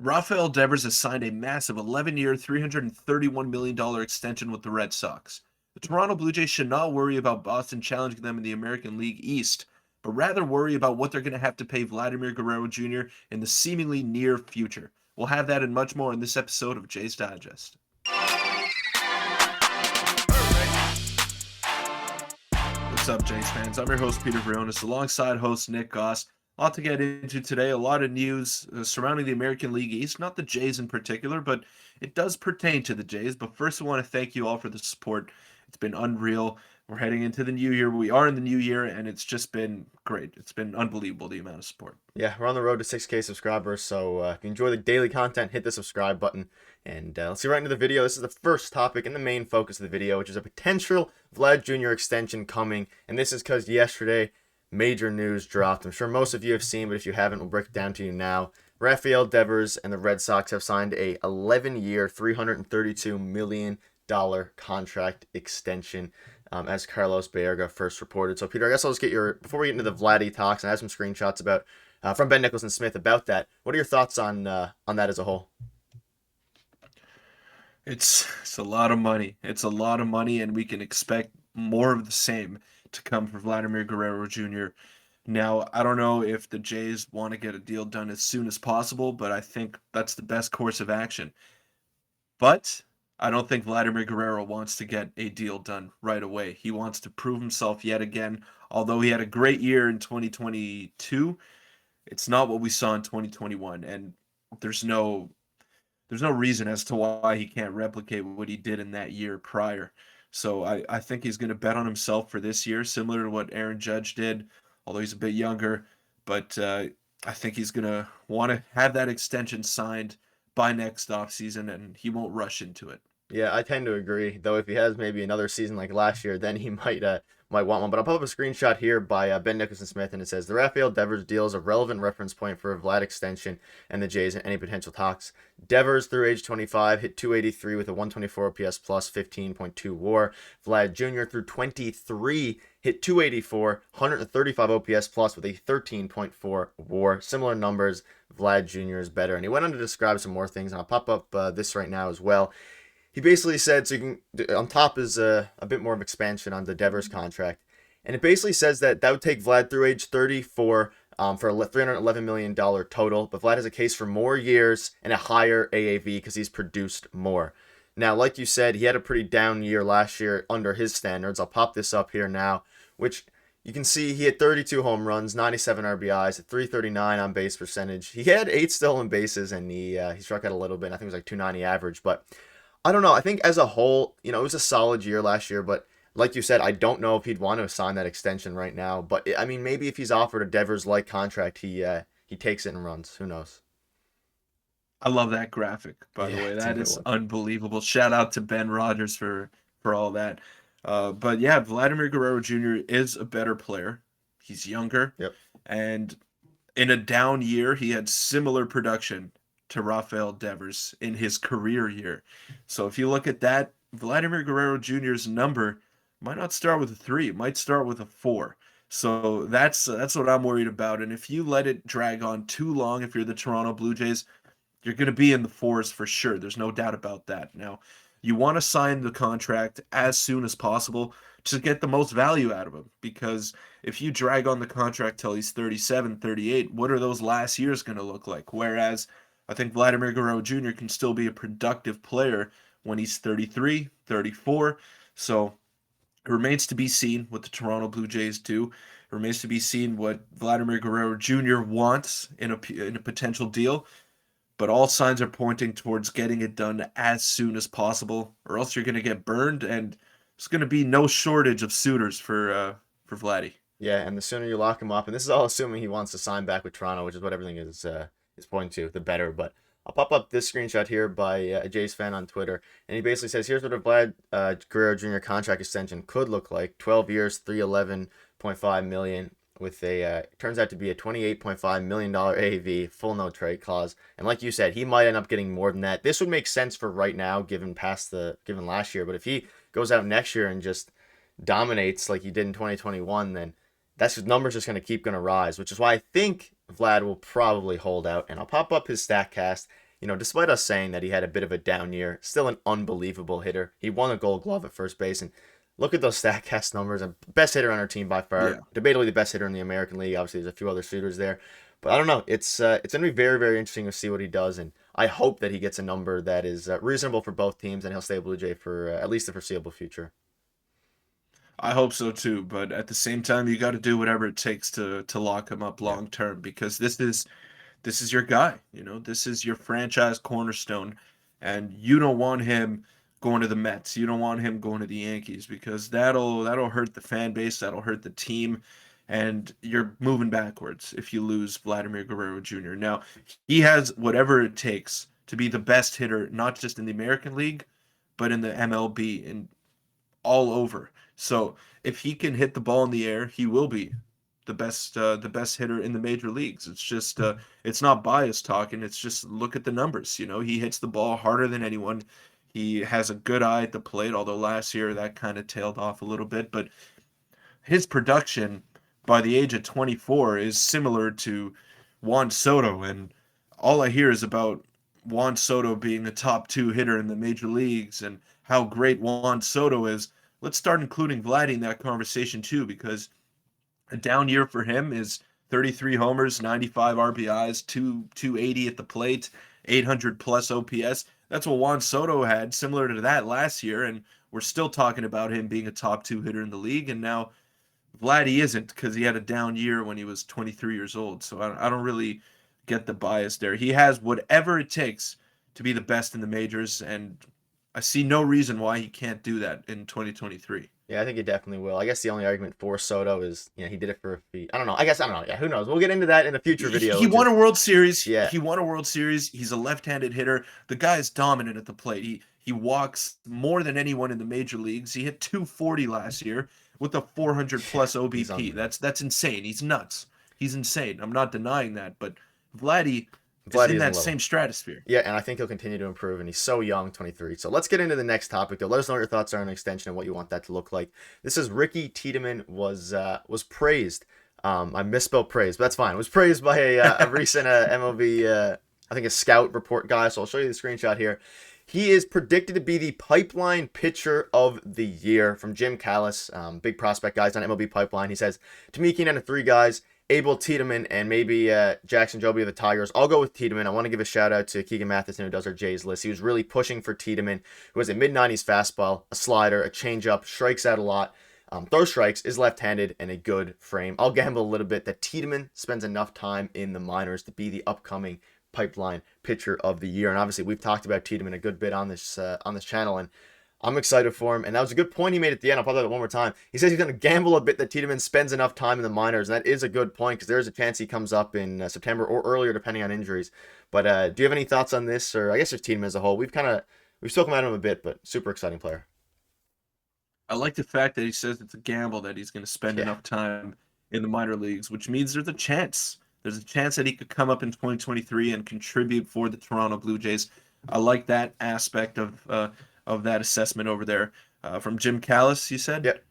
Rafael Devers has signed a massive 11-year, $331 million extension with the Red Sox. The Toronto Blue Jays should not worry about Boston challenging them in the American League East, but rather worry about what they're going to have to pay Vladimir Guerrero Jr. in the seemingly near future. We'll have that and much more in this episode of Jays Digest. What's up, Jays fans? I'm your host, Peter Vryonis, alongside host Nick Gosse. A lot to get into today, a lot of news surrounding the American League East, not the Jays in particular, but it does pertain to the Jays. But first, I want to thank you all for the support. It's been unreal. We're heading into the new year. We are in the new year, and it's just been great. It's been unbelievable, the amount of support. Yeah, we're on the road to 6K subscribers, so if you enjoy the daily content, hit the subscribe button. And let's get right into the video. This is the first topic and the main focus of the video, which is a potential Vlad Jr. extension coming. And this is because yesterday, major news dropped. I'm sure most of you have seen, but if you haven't, we'll break it down to you now. Rafael Devers and the Red Sox have signed a 11-year, $332 million contract extension, as Carlos Baerga first reported. So, Peter, I guess I'll just get before we get into the Vladdy talks, and I have some screenshots about from Ben Nicholson Smith about that. What are your thoughts on that as a whole? It's a lot of money. It's a lot of money, and we can expect more of the same to come for Vladimir Guerrero Jr. Now, I don't know if the Jays want to get a deal done as soon as possible, but I think that's the best course of action. But I don't think Vladimir Guerrero wants to get a deal done right away. He wants to prove himself yet again. Although he had a great year in 2022, it's not what we saw in 2021, and there's no reason as to why he can't replicate what he did in that year prior. So I think he's going to bet on himself for this year, similar to what Aaron Judge did, although he's a bit younger. But I think he's going to want to have that extension signed by next offseason, and he won't rush into it. Yeah, I tend to agree. Though if he has maybe another season like last year, then he might want one. But I'll put up a screenshot here by Ben Nicholson Smith, and it says the Rafael Devers deal is a relevant reference point for a Vlad extension and the Jays in any potential talks. Devers through age 25 hit 283 with a 124 OPS plus 15.2 WAR. Vlad Jr. through 23 hit 284, 135 OPS plus with a 13.4 WAR. Similar numbers. Vlad Jr. is better, and he went on to describe some more things, and I'll pop up this right now as well. He basically said, so you can, on top is a bit more of expansion on the Devers contract. And it basically says that would take Vlad through age 34 for a $311 million total. But Vlad has a case for more years and a higher AAV because he's produced more. Now, like you said, he had a pretty down year last year under his standards. I'll pop this up here now, which you can see he hit 32 home runs, 97 RBIs, a 339 on base percentage. He had 8 stolen bases, and he struck out a little bit. I think it was like 290 average, but I don't know. I think as a whole, it was a solid year last year, but like you said, I don't know if he'd want to sign that extension right now. But I mean, maybe if he's offered a Devers-like contract, he takes it and runs. Who knows? I love that graphic, by the way. That is unbelievable. Shout out to Ben Rogers for all that. But yeah, Vladimir Guerrero Jr. is a better player. He's younger. Yep. And in a down year, he had similar production to Rafael Devers in his career year. So if you look at that, Vladimir Guerrero Jr.'s number might not start with a 3, it might start with a 4. So that's what I'm worried about. And if you let it drag on too long, if you're the Toronto Blue Jays, you're going to be in the 4s for sure. There's no doubt about that. Now, you want to sign the contract as soon as possible to get the most value out of him, because if you drag on the contract till he's 37, 38, what are those last years going to look like? Whereas I think Vladimir Guerrero Jr. can still be a productive player when he's 33, 34. So it remains to be seen what the Toronto Blue Jays do. It remains to be seen what Vladimir Guerrero Jr. wants in a potential deal. But all signs are pointing towards getting it done as soon as possible, or else you're going to get burned, and there's going to be no shortage of suitors for Vladdy. Yeah, and the sooner you lock him up, and this is all assuming he wants to sign back with Toronto, which is what everything is pointing to, the better. But I'll pop up this screenshot here by a Jays fan on Twitter, and he basically says, here's what a Vlad Guerrero Jr. contract extension could look like: 12 years, $311.5 million, with a turns out to be a $28.5 million AAV, full no trade clause. And like you said, he might end up getting more than that. This would make sense for right now, given last year. But if he goes out next year and just dominates like he did in 2021, then that's his numbers just going to rise, which is why I think Vlad will probably hold out. And I'll pop up his StatCast. despite us saying that he had a bit of a down year, still an unbelievable hitter. He won a Gold Glove at first base, and look at those Statcast numbers. And best hitter on our team by far, Yeah. debatably the best hitter in the American League. Obviously, there's a few other shooters there, but I don't know. It's gonna be very very interesting to see what he does, and I hope that he gets a number that is reasonable for both teams, and he'll stay a Blue Jay for at least the foreseeable future. I hope so too, but at the same time, you got to do whatever it takes to lock him up Yeah, long term because this is your guy. This is your franchise cornerstone, and you don't want him going to the Mets. You don't want him going to the Yankees because that'll hurt the fan base. That'll hurt the team, and you're moving backwards if you lose Vladimir Guerrero Jr. Now he has whatever it takes to be the best hitter, not just in the American League, but in the MLB and all over. So if he can hit the ball in the air, he will be the best hitter in the major leagues. It's just it's not bias talking. It's just look at the numbers. He hits the ball harder than anyone. He has a good eye at the plate, although last year that kind of tailed off a little bit. But his production by the age of 24 is similar to Juan Soto, and all I hear is about Juan Soto being a top two hitter in the major leagues and how great Juan Soto is. Let's start including Vladdy in that conversation too, because a down year for him is 33 homers, 95 RBIs, 280 at the plate, 800 plus OPS. That's what Juan Soto had, similar to that last year, and we're still talking about him being a top two hitter in the league. And now Vladdy isn't because he had a down year when he was 23 years old. So I don't really get the bias there. He has whatever it takes to be the best in the majors, and I see no reason why he can't do that in 2023. yeah, I think he definitely will. I guess the only argument for Soto is he did it for a fee. I don't know. I guess I don't know. Yeah, who knows? We'll get into that in a future video. He won a World Series. Yeah, He won a World Series. He's a left-handed hitter. The guy is dominant at the plate. He walks more than anyone in the major leagues. He hit 240 last year with a 400 yeah, plus he's OBP. unreal. That's insane. He's nuts. He's insane. I'm not denying that, but Vladdy is Vladdy in is in that level. same stratosphere. Yeah, and I think he'll continue to improve, and he's so young, 23. So let's get into the next topic, though. Let us know what your thoughts are on an extension and what you want that to look like. This is Ricky Tiedemann was praised. I misspelled praise, but that's fine. Was praised by a recent MLB, I think a scout report guy. So I'll show you the screenshot here. He is predicted to be the pipeline pitcher of the year from Jim Callis, big prospect guys on MLB Pipeline. He says, to me, Keenan and three guys, Abel, Tiedemann, and maybe Jackson Joby of the Tigers. I'll go with Tiedemann. I want to give a shout out to Keegan Matheson, who does our Jays list. He was really pushing for Tiedemann, who has a mid-90s fastball, a slider, a changeup, strikes out a lot, throws strikes, is left-handed, and a good frame. I'll gamble a little bit that Tiedemann spends enough time in the minors to be the upcoming pipeline pitcher of the year. And obviously, we've talked about Tiedemann a good bit on this channel, and I'm excited for him. And that was a good point he made at the end. I'll probably do it one more time. He says he's going to gamble a bit that Tiedemann spends enough time in the minors. And that is a good point because there is a chance he comes up in September or earlier, depending on injuries. But do you have any thoughts on this? Or I guess just Tiedemann as a whole. We've spoken about him a bit, but super exciting player. I like the fact that he says it's a gamble that he's going to spend Yeah. enough time in the minor leagues, which means there's a chance. There's a chance that he could come up in 2023 and contribute for the Toronto Blue Jays. I like that aspect of that assessment over there from Jim Callis. You said Yep.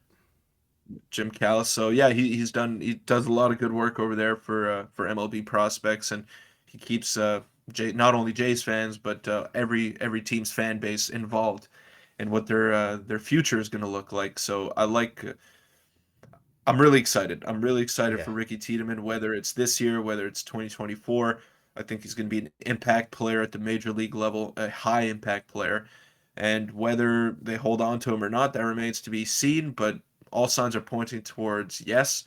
Jim Callis. So yeah, he does a lot of good work over there for MLB prospects, and he keeps not only Jays fans but every team's fan base involved in what their future is going to look like. So I'm really excited. I'm really excited Yeah. for Ricky Tiedemann, whether it's this year, whether it's 2024. I think he's going to be an impact player at the major league level, a high impact player. And whether they hold on to him or not, that remains to be seen. But all signs are pointing towards yes.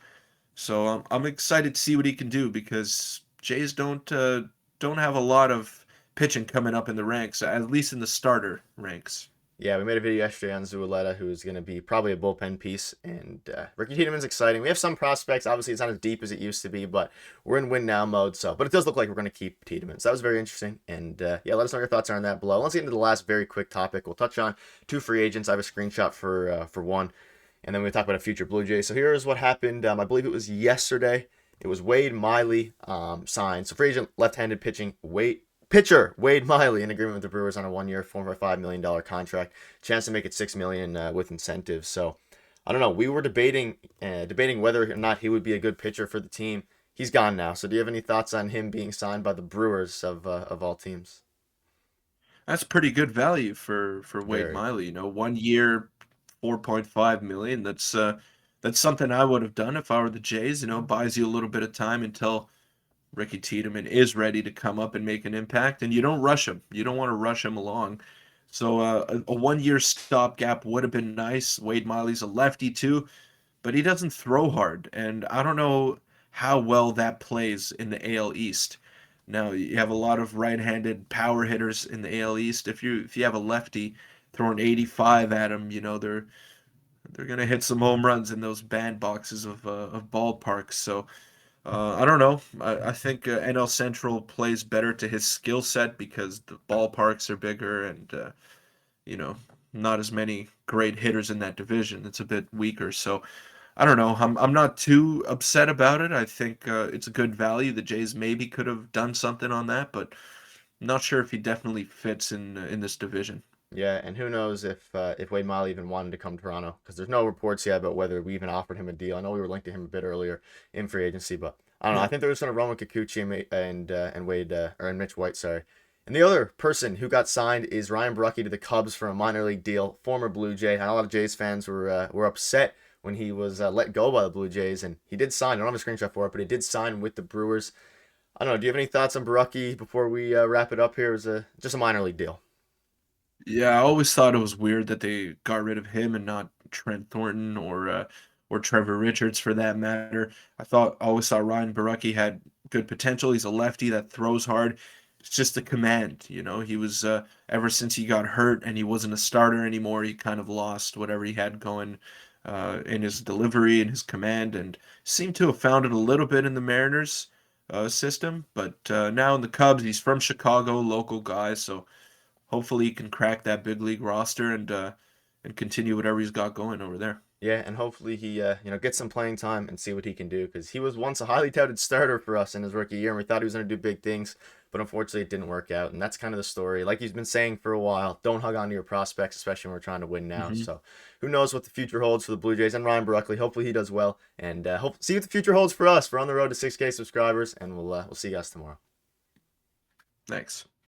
So I'm excited to see what he can do because Jays don't have a lot of pitching coming up in the ranks, at least in the starter ranks. Yeah, we made a video yesterday on Zualeta, who's going to be probably a bullpen piece. And Ricky Tiedemann's exciting. We have some prospects. Obviously, it's not as deep as it used to be, but we're in win now mode. But it does look like we're going to keep Tiedemann. So that was very interesting. And yeah, let us know your thoughts are on that below. Let's get into the last very quick topic. We'll touch on two free agents. I have a screenshot for one. And then we'll talk about a future Blue Jay. So here is what happened. I believe it was yesterday. It was Wade Miley signed. So free agent left-handed pitcher Wade Miley in agreement with the Brewers on a 1-year, $4.5 million contract. Chance to make it $6 million with incentives. So I don't know. We were debating whether or not he would be a good pitcher for the team. He's gone now. So do you have any thoughts on him being signed by the Brewers of all teams? That's pretty good value for Wade Very. Miley. 1 year, 4.5 million. That's something I would have done if I were the Jays. Buys you a little bit of time until Ricky Tiedemann is ready to come up and make an impact, and you don't rush him. You don't want to rush him along. So a 1 year stopgap would have been nice. Wade Miley's a lefty too, but he doesn't throw hard, and I don't know how well that plays in the AL East. Now you have a lot of right-handed power hitters in the AL East. If you have a lefty throwing 85 at him, they're gonna hit some home runs in those bandboxes of ballparks. So I don't know. I think NL Central plays better to his skill set because the ballparks are bigger and you know not as many great hitters in that division. It's a bit weaker. So I don't know. I'm not too upset about it. I think it's a good value. The Jays maybe could have done something on that, but I'm not sure if he definitely fits in this division. Yeah, and who knows if Wade Miley even wanted to come to Toronto, because there's no reports yet about whether we even offered him a deal. I know we were linked to him a bit earlier in free agency, but I don't know. I Yeah. think they're just going to run with Kikuchi and Wade or and Mitch White, sorry. And the other person who got signed is Ryan Barucki to the Cubs for a minor league deal, former Blue Jay. And a lot of Jays fans were upset when he was let go by the Blue Jays, and he did sign. I don't have a screenshot for it, but he did sign with the Brewers. I don't know. Do you have any thoughts on Barucki before we wrap it up here? It was just a minor league deal. Yeah, I always thought it was weird that they got rid of him and not Trent Thornton or Trevor Richards for that matter. Always thought Ryan Barucki had good potential. He's a lefty that throws hard. It's just the command. He was ever since he got hurt and he wasn't a starter anymore. He kind of lost whatever he had going in his delivery and his command, and seemed to have found it a little bit in the Mariners system. But now in the Cubs, he's from Chicago, local guy, so hopefully he can crack that big league roster and continue whatever he's got going over there. Yeah, and hopefully he gets some playing time and see what he can do, because he was once a highly touted starter for us in his rookie year, and we thought he was going to do big things, but unfortunately it didn't work out. And that's kind of the story. Like he's been saying for a while, don't hug on to your prospects, especially when we're trying to win now. Hmm. So who knows what the future holds for the Blue Jays and Ryan Barkley. Hopefully he does well, and hope see what the future holds for us. We're on the road to 6K subscribers, and we'll see you guys tomorrow. Thanks.